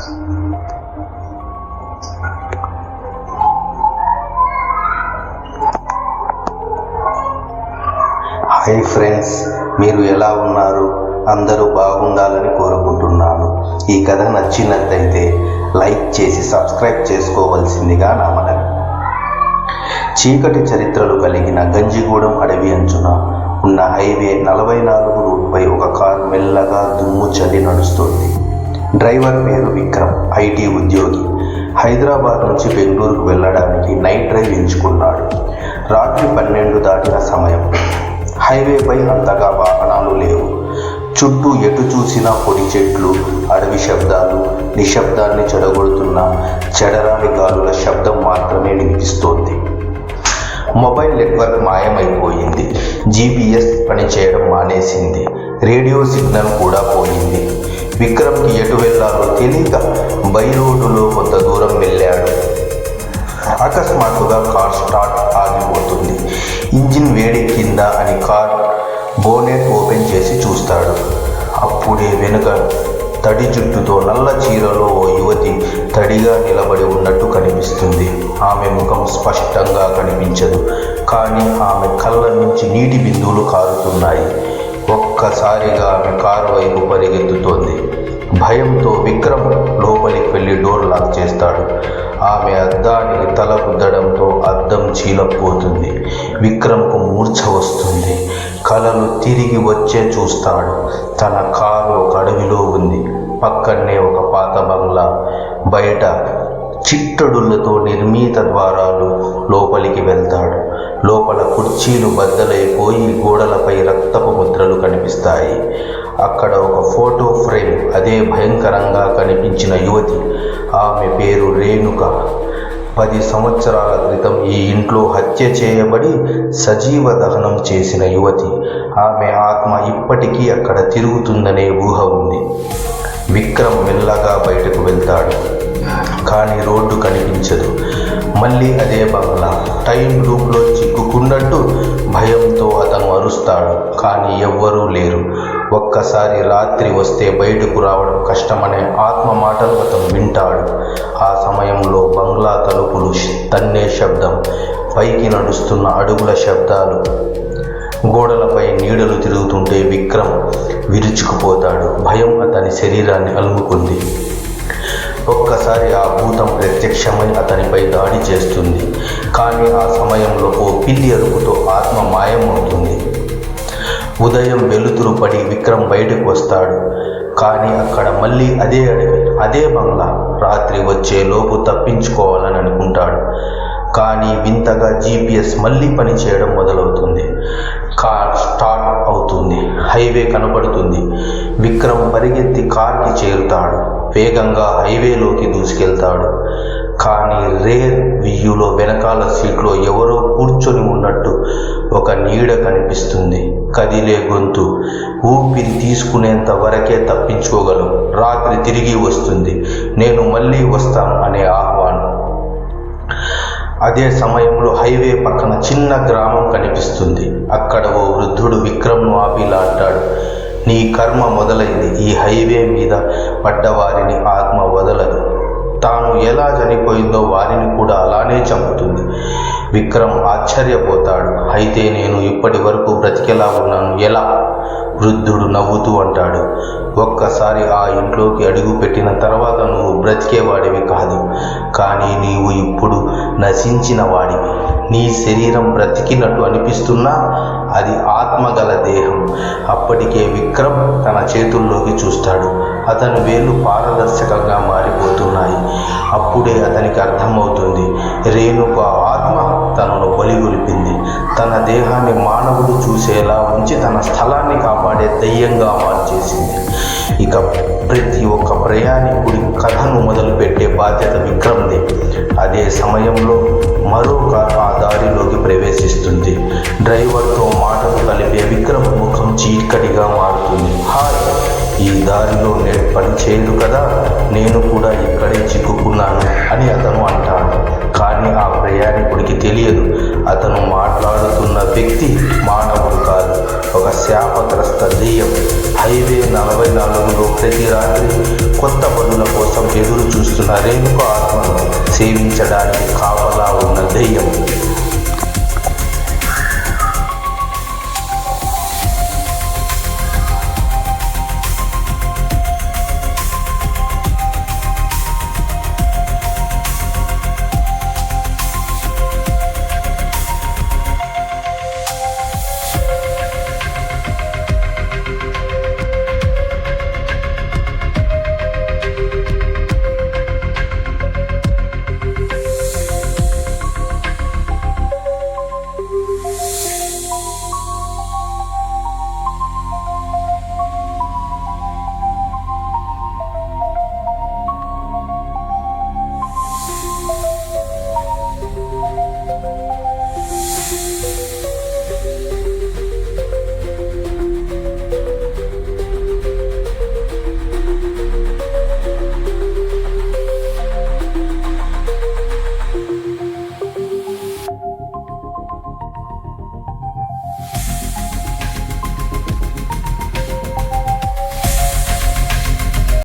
Hi friends, మీరు ఎలా ఉన్నారు? అందరూ బాగుండాలని కోరుకుంటున్నాను. ఈ కథ నచ్చినట్లయితే లైక్ చేసి సబ్స్క్రైబ్ చేసుకోవాల్సిందిగా నా మనవి. చీకటి చరిత్రలు కలిగిన గంజిగూడెం అడవి అంచున ఉన్న హైవే 44 రూట్పై ఒక కారు మెల్లగా దుమ్ము చల్లి నడుస్తుంది. డ్రైవర్ పేరు విక్రమ్, ఐటీ ఉద్యోగి. హైదరాబాద్ నుంచి బెంగళూరుకు వెళ్ళడానికి నైట్ డ్రైవ్ ఎంచుకున్నాడు. రాత్రి 12 దాటిన సమయం. హైవేపై అంతగా వాహనాలు లేవు. చుట్టూ ఎటు చూసినా పొడి చెట్లు, అడవి శబ్దాలు, నిశ్శబ్దాన్ని చెడగొడుతున్న చెడరాని గాలుల శబ్దం మాత్రమే వినిపిస్తోంది. మొబైల్ నెట్వర్క్ మాయమైపోయింది. GPS పనిచేయడం మానేసింది. రేడియో సిగ్నల్ కూడా పోయింది. విక్రమ్కి ఎటు వెళ్ళాలో తెలియక బై రోడ్డులో కొంత దూరం వెళ్ళాడు. అకస్మాత్తుగా కార్ స్టార్ట్ ఆగిపోతుంది. ఇంజిన్ వేడెక్కిందా అని కార్ బోనెట్ ఓపెన్ చేసి చూస్తాడు. అప్పుడే వెనుక తడి జుట్టుతో నల్ల చీరలో ఓ యువతి తడిగా నిలబడి ఉన్నట్టు కనిపిస్తుంది. ఆమె ముఖం స్పష్టంగా కనిపించదు, కానీ ఆమె కళ్ళ నుంచి నీటి బిందువులు కారుతున్నాయి. ఒక్కసారిగా ఆమె కారు వైపు పరిగెత్తుతోంది. భయంతో విక్రమ్ లోపలికి వెళ్ళి డోర్ లాక్ చేస్తాడు. ఆమె అద్దానికి తల గుద్దడంతో అద్దం చీలపోతుంది. విక్రమ్కు మూర్ఛ వస్తుంది. కలలు తిరిగి వచ్చే చూస్తాడు. తన కారు ఒక అడవిలో ఉంది. పక్కనే ఒక పాత బంగ్లా. బయట చిట్టడులతో నిర్మిత ద్వారాలు. లోపలికి వెళ్తాడు. లోపల కుర్చీలు బద్దలైపోయి గోడలపై రక్తపు ముద్రలు కనిపిస్తాయి. అక్కడ ఒక ఫోటో ఫ్రేమ్. అదే భయంకరంగా కనిపించిన యువతి. ఆమె పేరు రేణుక. 10 సంవత్సరాల క్రితం ఈ ఇంట్లో హత్య చేయబడి సజీవ దహనం చేసిన యువతి. ఆమె ఆత్మ ఇప్పటికీ అక్కడ తిరుగుతుందనే ఊహ ఉంది. విక్రమ్ మెల్లగా బయటకు వెళ్తాడు. కానీ రోడ్డు కనిపించదు. మళ్ళీ అదే బంగ్లా. టైం లూప్లో చిక్కుకున్నట్టు భయంతో అతను అరుస్తాడు. కానీ ఎవ్వరూ లేరు. ఒక్కసారి రాత్రి వస్తే బయటకు రావడం కష్టమనే ఆత్మ మాటలు అతను వింటాడు. ఆ సమయంలో బంగ్లా తలుపులు తన్నే శబ్దం, పైకి నడుస్తున్న అడుగుల శబ్దాలు, గోడలపై నీడలు తిరుగుతుంటే విక్రమ్ విరుచుకుపోతాడు. భయం అతని శరీరాన్ని అలుముకుంది. ఒక్కసారి ఆ భూతం ప్రత్యక్షమై అతనిపై దాడి చేస్తుంది. కానీ ఆ సమయంలో ఓ పిల్లి అరుపుతో ఆత్మ మాయమవుతుంది. ఉదయం వెలుతురు పడి విక్రమ్ బయటకు వస్తాడు. కానీ అక్కడ మళ్ళీ అదే అడవి, అదే బంగ్లా. రాత్రి వచ్చే లోపు తప్పించుకోవాలని అనుకుంటాడు. కానీ వింతగా GPS మళ్ళీ పనిచేయడం మొదలవుతుంది. కార్ స్టార్ట్ అవుతుంది. హైవే కనబడుతుంది. విక్రమ్ పరిగెత్తి కార్కి చేరుతాడు. వేగంగా హైవేలోకి దూసుకెళ్తాడు. కానీ రేర్ వ్యూలో వెనకాల సీట్లో ఎవరో కూర్చొని ఉన్నట్టు ఒక నీడ కనిపిస్తుంది. కదిలే గొంతు. ఊపిరి తీసుకునేంత వరకే తప్పించుకోగలం. రాత్రి తిరిగి వస్తుంది. నేను మళ్ళీ వస్తాను అనే ఆహ్వానం. అదే సమయంలో హైవే పక్కన చిన్న గ్రామం కనిపిస్తుంది. అక్కడ ఓ వృద్ధుడు విక్రమ్ను ఆపి ఇలా అంటాడు, నీ కర్మ మొదలైంది. ఈ హైవే మీద పడ్డవారిని ఆత్మ వదలదు. తాను ఎలా చనిపోయిందో వారిని కూడా అలానే చంపుతుంది. విక్రమ్ ఆశ్చర్యపోతాడు. అయితే నేను ఇప్పటి వరకు బ్రతికేలా ఉన్నాను, ఎలా? వృద్ధుడు నవ్వుతూ అంటాడు, ఒక్కసారి ఆ ఇంట్లోకి అడుగు పెట్టిన తర్వాత నువ్వు బ్రతికేవాడివి కాదు, కానీ నీవు ఇప్పుడు నశించిన వాడివి. నీ శరీరం బ్రతికినట్టు అనిపిస్తున్నా అది ఆత్మగల దేహం. అప్పటికే విక్రమ్ తన చేతుల్లోకి చూస్తాడు. అతని వేళ్ళు పారదర్శకంగా మారిపోతున్నాయి. అప్పుడే అతనికి అర్థమవుతుంది, రేణుక ఆత్మ తనను బలిగొలిపింది. తన దేహాన్ని మానవుడు చూసేలా ఉంచి తన స్థలాన్ని కాపాడే దయ్యంగా మార్చేసింది. ఇక ప్రతి ఒక్క ప్రయాణికుడి కథను మొదలుపెట్టే బాధ్యత విక్రమ్దే. అదే సమయంలో మరో కారు ఆ దారిలోకి ప్రవేశిస్తుంది. డ్రైవర్తో మాటలు కలిపే విక్రమ్ ముఖం చీకటిగా మారుతుంది. హాయ్, ఈ దారిలో నేను పని చేయదు కదా, నేను కూడా ఇక్కడే చిక్కుకున్నాను అని అతను అంటాడు. కానీ ఆ ప్రయాణికుడికి తెలియదు, అతను మాట్లాడుతున్న వ్యక్తి మానవుడు కాదు, ఒక శాపగ్రస్త దెయ్యం. హైవే 44లో ప్రతి రాత్రి కొత్త పనుల కోసం ఎదురు చూస్తున్న రేణుక ఆత్మను సేవించడానికి కాపలా ఉన్న దెయ్యం.